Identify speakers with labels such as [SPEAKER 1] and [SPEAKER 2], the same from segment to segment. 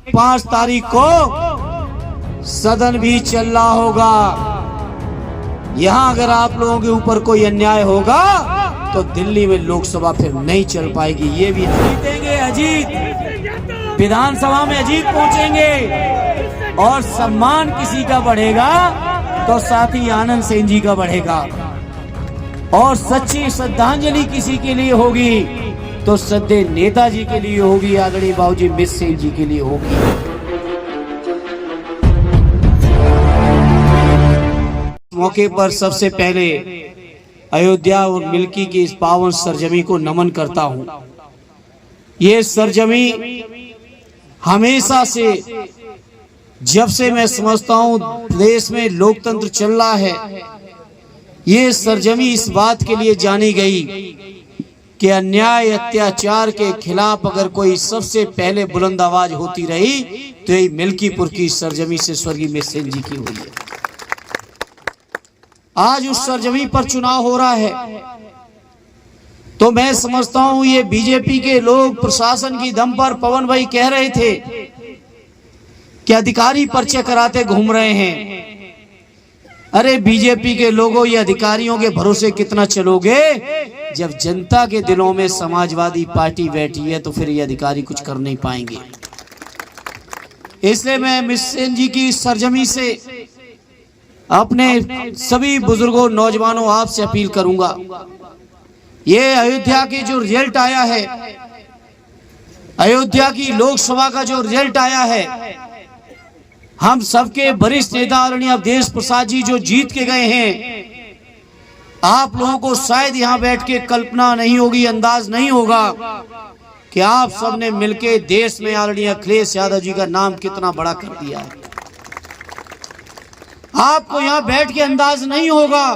[SPEAKER 1] 5 तारीख को सदन भी चल रहा होगा। यहाँ अगर आप लोगों के ऊपर कोई अन्याय होगा तो दिल्ली में लोकसभा फिर नहीं चल पाएगी। ये भी जीतेंगे अजीत, विधानसभा में अजीत पहुंचेंगे और सम्मान किसी का बढ़ेगा तो साथ ही आनंद सेन जी का बढ़ेगा। और सच्ची श्रद्धांजलि किसी के लिए होगी तो सद्य नेताजी के लिए होगी, आदरणीय बाबूजी मिस सेन जी के लिए होगी। मौके पर सबसे पहले अयोध्या और मिल्की की इस पावन सरजमी को नमन करता हूं। ये सरजमी हमेशा से, जब से मैं समझता हूं देश में लोकतंत्र चल रहा है, ये सरजमी इस बात के लिए जानी गई कि अन्याय अत्याचार के खिलाफ अगर कोई सबसे पहले बुलंद आवाज होती रही तो ये मिल्कीपुर की सरजमी से स्वर्गीय मिस सेन जी की हुई है। आज उस सरजमी पर चुनाव हो रहा है तो मैं समझता हूं ये बीजेपी के लोग प्रशासन की दम पर, पवन भाई कह रहे थे कि अधिकारी पर्चे कराते घूम रहे हैं। अरे बीजेपी के लोगों, ये अधिकारियों के भरोसे कितना चलोगे? जब जनता के दिलों में समाजवादी पार्टी बैठी है तो फिर ये अधिकारी कुछ कर नहीं पाएंगे। इसलिए मैं मिस सेन जी की सरजमी से अपने सभी बुजुर्गों, नौजवानों, आपसे अपील करूंगा, ये अयोध्या की जो रिजल्ट आया है, अयोध्या की लोकसभा का जो रिजल्ट आया है, हम सबके वरिष्ठ नेता आदरणीय अवधेश प्रसाद जी जो जीत के गए हैं, आप लोगों को शायद यहाँ बैठ के कल्पना नहीं होगी, अंदाज नहीं होगा कि आप सबने मिलके देश में आदरणीय अखिलेश यादव जी का नाम कितना बड़ा कर दिया है। आपको यहाँ बैठ के अंदाज नहीं होगा,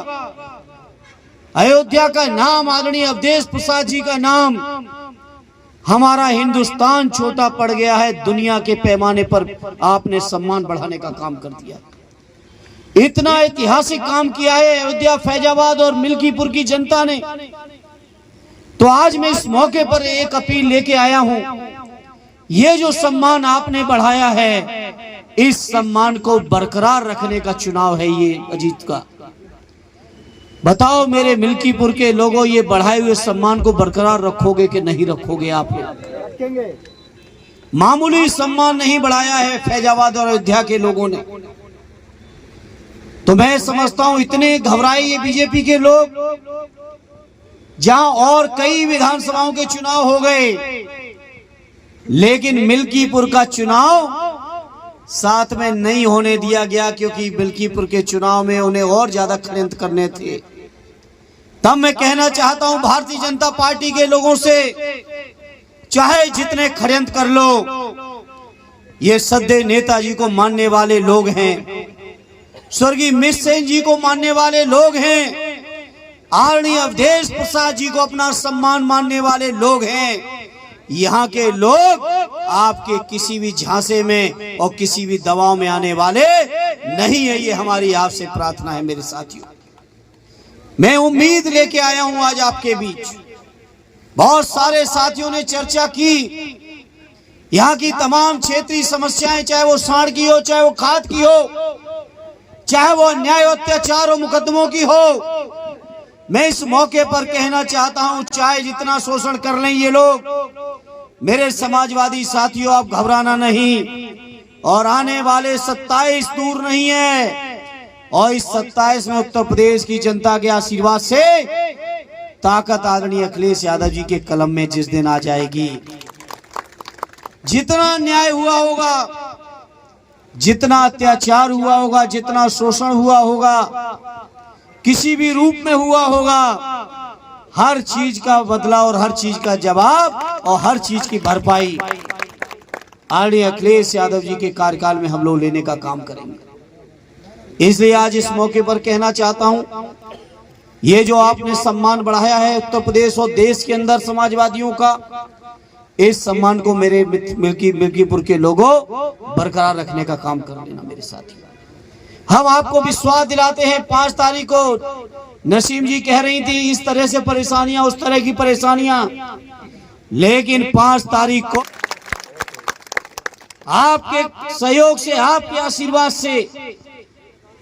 [SPEAKER 1] अयोध्या का नाम, आदरणीय अवधेश प्रसाद जी का नाम, हमारा हिंदुस्तान छोटा पड़ गया है, दुनिया के पैमाने पर आपने सम्मान बढ़ाने का काम कर दिया। इतना ऐतिहासिक काम किया है अयोध्या, फैजाबाद और मिल्कीपुर की जनता ने। तो आज मैं इस मौके पर एक अपील लेके आया हूं, ये जो सम्मान आपने बढ़ाया है, इस सम्मान को बरकरार रखने का चुनाव है ये अजीत का। बताओ मेरे मिल्कीपुर के लोगों, ये बढ़ाए हुए सम्मान को बरकरार रखोगे कि नहीं रखोगे? आप लोग मामूली सम्मान नहीं बढ़ाया है फैजाबाद और अयोध्या के लोगों ने। तो मैं समझता हूं इतने घबराए ये बीजेपी के लोग, जहां और कई विधानसभाओं के चुनाव हो गए, लेकिन मिल्कीपुर का चुनाव साथ में नहीं होने दिया गया, क्योंकि मिल्कीपुर के चुनाव में उन्हें और ज्यादा षड्यंत्र करने थे। तब मैं कहना चाहता हूं भारतीय जनता पार्टी के लोगों से, चाहे जितने षड्यंत्र कर लो, ये सद्य नेताजी को मानने वाले लोग हैं, स्वर्गीय मिस सेन जी को मानने वाले लोग हैं, आदरणीय अवधेश प्रसाद जी को अपना सम्मान मानने वाले लोग हैं। यहाँ के लोग आपके किसी भी झांसे में और किसी भी दबाव में आने वाले नहीं है। ये हमारी आपसे प्रार्थना है मेरे साथियों। मैं उम्मीद लेके आया हूं आज आपके बीच। बहुत सारे साथियों ने चर्चा की, यहाँ की तमाम क्षेत्रीय समस्याएं, चाहे वो साढ़ की हो, चाहे वो खाद की हो, चाहे वो अन्याय अत्याचार और मुकदमों की हो। मैं इस मौके पर कहना चाहता हूं, चाहे जितना शोषण कर लें ये लोग, मेरे समाजवादी साथियों, आप घबराना नहीं। और आने वाले 27 दूर नहीं है, और इस 27 में उत्तर प्रदेश की जनता के आशीर्वाद से ताकत आदरणीय अखिलेश यादव जी के कलम में जिस दिन आ जाएगी, जितना अन्याय हुआ होगा, जितना अत्याचार हुआ होगा, जितना शोषण हुआ होगा, किसी भी रूप में हुआ होगा, हर चीज का बदला और हर चीज का जवाब और हर चीज की भरपाई आदरणीय अखिलेश यादव जी के कार्यकाल में हम लोग लेने का काम करेंगे। इसलिए आज इस मौके पर कहना चाहता हूं, ये जो आपने सम्मान बढ़ाया है उत्तर प्रदेश और देश के अंदर समाजवादियों का, इस सम्मान को मेरे मिल्कीपुर के लोगों बरकरार रखने का काम कर लेना मेरे साथी। हम आपको विश्वास दिलाते हैं, 5 तारीख को नसीम जी कह रही थी इस तरह से परेशानियां, उस तरह की परेशानियां, लेकिन 5 तारीख को आपके सहयोग से, आपके आशीर्वाद से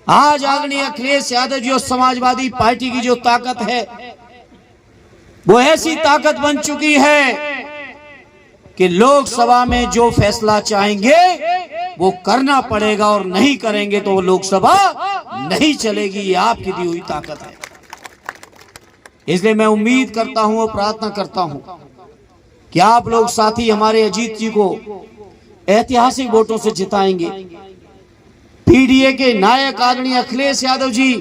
[SPEAKER 1] आज आदरणीय अखिलेश यादव जी और समाजवादी पार्टी की जो ताकत है वो ऐसी ताकत बन चुकी है कि लोकसभा में जो फैसला चाहेंगे वो करना पड़ेगा और नहीं करेंगे तो वो लोकसभा नहीं चलेगी। ये आपकी दी हुई ताकत है। इसलिए मैं उम्मीद करता हूं और प्रार्थना करता हूं कि आप लोग साथी हमारे अजीत जी को ऐतिहासिक वोटों से जिताएंगे। पीडीए के नायक आदरणीय अखिलेश यादव जी,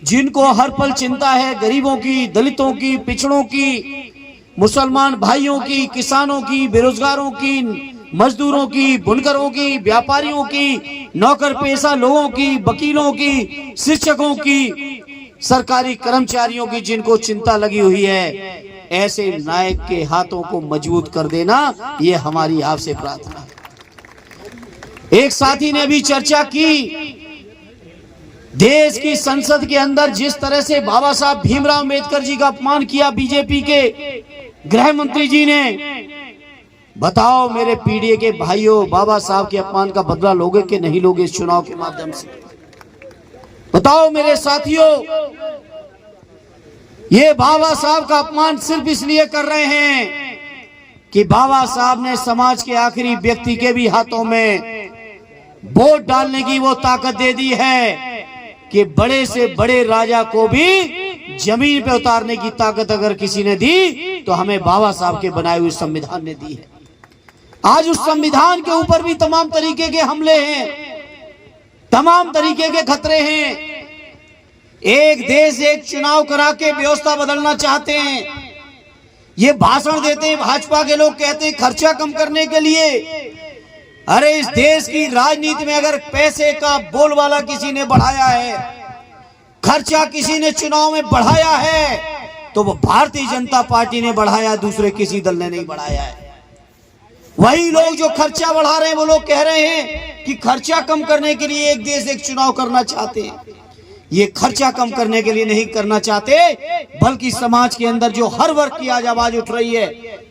[SPEAKER 1] जिनको हर पल चिंता है गरीबों की, दलितों की, पिछड़ों की, मुसलमान भाइयों की, किसानों की, बेरोजगारों की, मजदूरों की, बुनकरों की, व्यापारियों की, नौकर पेशा लोगों की, वकीलों की, शिक्षकों की, सरकारी कर्मचारियों की, जिनको चिंता लगी हुई है, ऐसे नायक के हाथों को मजबूत कर देना ये हमारी आपसे प्रार्थना है। एक साथी ने भी चर्चा की, देश की संसद के अंदर जिस तरह से बाबा साहब भीमराव अम्बेडकर जी का अपमान किया बीजेपी के गृह मंत्री जी ने, बताओ मेरे पीडीए के भाइयों, बाबा साहब के अपमान का बदला लोगे कि नहीं लोगे इस चुनाव के माध्यम से? बताओ मेरे साथियों, ये बाबा साहब का अपमान सिर्फ इसलिए कर रहे हैं कि बाबा साहब ने समाज के आखिरी व्यक्ति के भी हाथों में वोट डालने की वो ताकत दे दी है कि बड़े से बड़े राजा को भी जमीन पे उतारने की ताकत अगर किसी ने दी तो हमें बाबा साहब के बनाए हुए संविधान ने दी है। आज उस संविधान के ऊपर भी तमाम तरीके के हमले हैं, तमाम तरीके के खतरे हैं। एक देश एक चुनाव करा के व्यवस्था बदलना चाहते हैं। ये भाषण देते हैं भाजपा के लोग, कहते हैं खर्चा कम करने के लिए। अरे इस देश की राजनीति में अगर पैसे का बोलबाला किसी ने बढ़ाया है, खर्चा किसी ने चुनाव में बढ़ाया है, तो वो भारतीय जनता पार्टी ने बढ़ाया, दूसरे किसी दल ने नहीं बढ़ाया है। वही लोग जो खर्चा बढ़ा रहे हैं वो लोग कह रहे हैं कि खर्चा कम करने के लिए एक देश एक चुनाव करना चाहते हैं। ये खर्चा कम करने के लिए नहीं करना चाहते, बल्कि समाज के अंदर जो हर वर्ग की आज आवाज उठ रही है,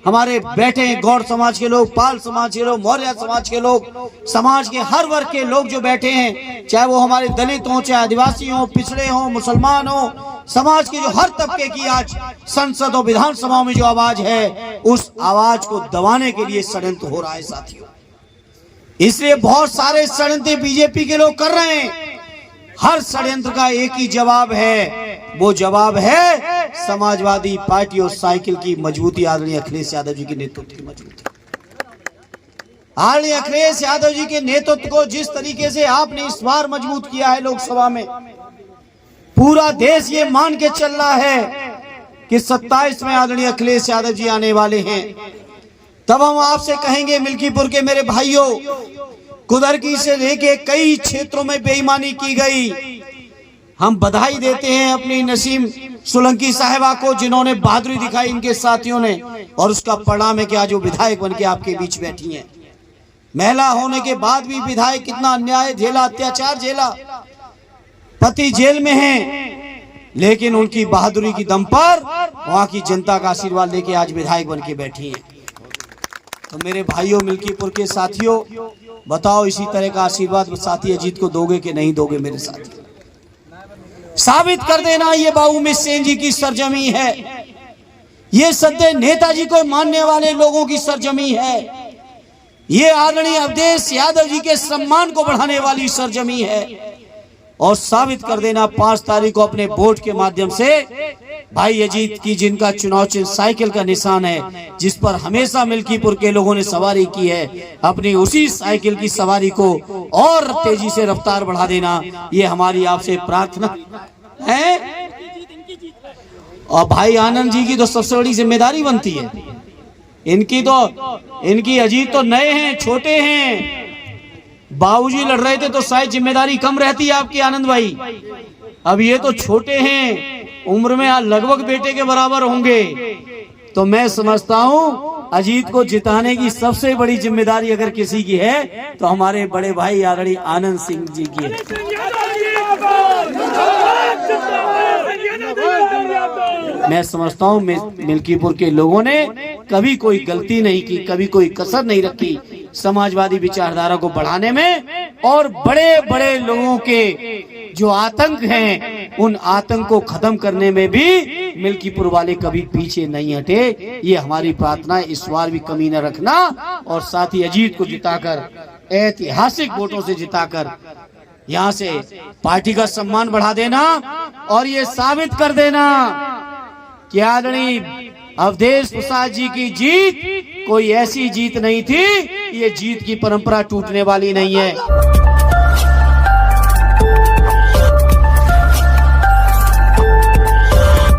[SPEAKER 1] हमारे बैठे हैं गौड़ समाज के लोग, पाल समाज के लोग, मौर्य समाज के लोग, समाज के हर वर्ग के लोग जो बैठे हैं, चाहे वो हमारे दलित हो, चाहे आदिवासी हो, पिछड़े हो, मुसलमान हो, समाज के जो हर तबके की आज संसद और विधानसभाओं में जो आवाज है, उस आवाज को दबाने के लिए षड्यंत्र हो रहा है साथियों। इसलिए बहुत सारे षड्यंत्र बीजेपी के लोग कर रहे हैं। हर षड्यंत्र का एक ही जवाब है, वो जवाब है समाजवादी पार्टी और साइकिल की मजबूती, आदरणीय अखिलेश यादव जी के नेतृत्व की मजबूती। आदरणीय अखिलेश यादव जी के नेतृत्व को जिस तरीके से आपने इस बार मजबूत किया है लोकसभा में, पूरा देश ये मान के चल रहा है कि 27 में आदरणीय अखिलेश यादव जी आने वाले हैं। तब हम आपसे कहेंगे मिल्कीपुर के मेरे भाइयों, कुदरकी से लेके कई क्षेत्रों में बेईमानी की गई। हम बधाई देते हैं अपनी नसीम सोलंकी साहिबा को, जिन्होंने बहादुरी दिखाई इनके साथियों ने, और उसका परिणाम है कि आज वो विधायक बन के आपके बीच बैठी हैं। महिला होने के बाद भी विधायक कितना अन्याय झेला, अत्याचार झेला, पति जेल में हैं, लेकिन उनकी बहादुरी की दम पर वहां की जनता का आशीर्वाद लेके आज विधायक बन के बैठी हैं। तो मेरे भाइयों, मिल्कीपुर के साथियों, बताओ इसी तरह का आशीर्वाद साथी अजीत को दोगे कि नहीं दोगे? मेरे साथी साबित कर देना, ये बाबू मिसेन जी की सरजमी है, ये सद्य नेताजी को मानने वाले लोगों की सरजमी है, ये आदरणीय अवधेश यादव जी के सम्मान को बढ़ाने वाली सरजमी है। और साबित कर देना 5 तारीख को अपने वोट के माध्यम से भाई अजीत की, जिनका चुनाव चिन्ह साइकिल का निशान है, जिस पर हमेशा मिल्कीपुर के लोगों ने सवारी की है, अपनी उसी साइकिल की सवारी को और तेजी से रफ्तार बढ़ा देना, ये हमारी आपसे प्रार्थना है। और भाई आनंद जी की तो सबसे बड़ी जिम्मेदारी बनती है, इनकी अजीत तो नए हैं, छोटे हैं, बाबूजी लड़ रहे थे तो शायद जिम्मेदारी कम रहती है आपकी आनंद भाई। अब ये तो छोटे हैं, उम्र में लगभग बेटे के बराबर होंगे, तो मैं समझता हूं अजीत को जिताने की सबसे बड़ी जिम्मेदारी अगर किसी की है तो हमारे बड़े भाई आदरणीय आनंद सिंह जी की है। मैं समझता हूं मिल्कीपुर के लोगों ने कभी कोई गलती नहीं की, कभी कोई कसर नहीं रखी, समाजवादी विचारधारा को बढ़ाने में और बड़े बड़े लोगों के जो आतंक हैं उन आतंक को खत्म करने में भी मिल्कीपुर वाले कभी पीछे नहीं हटे। ये हमारी प्रार्थना है, इस बार भी कमी न रखना और साथ ही अजीत को जिताकर, ऐतिहासिक वोटों से जिताकर यहाँ से पार्टी का सम्मान बढ़ा देना और ये साबित कर देना कि आदरणीय अवधेश प्रसाद जी की जीत कोई ऐसी जीत नहीं थी, ये जीत की परंपरा टूटने वाली नहीं है।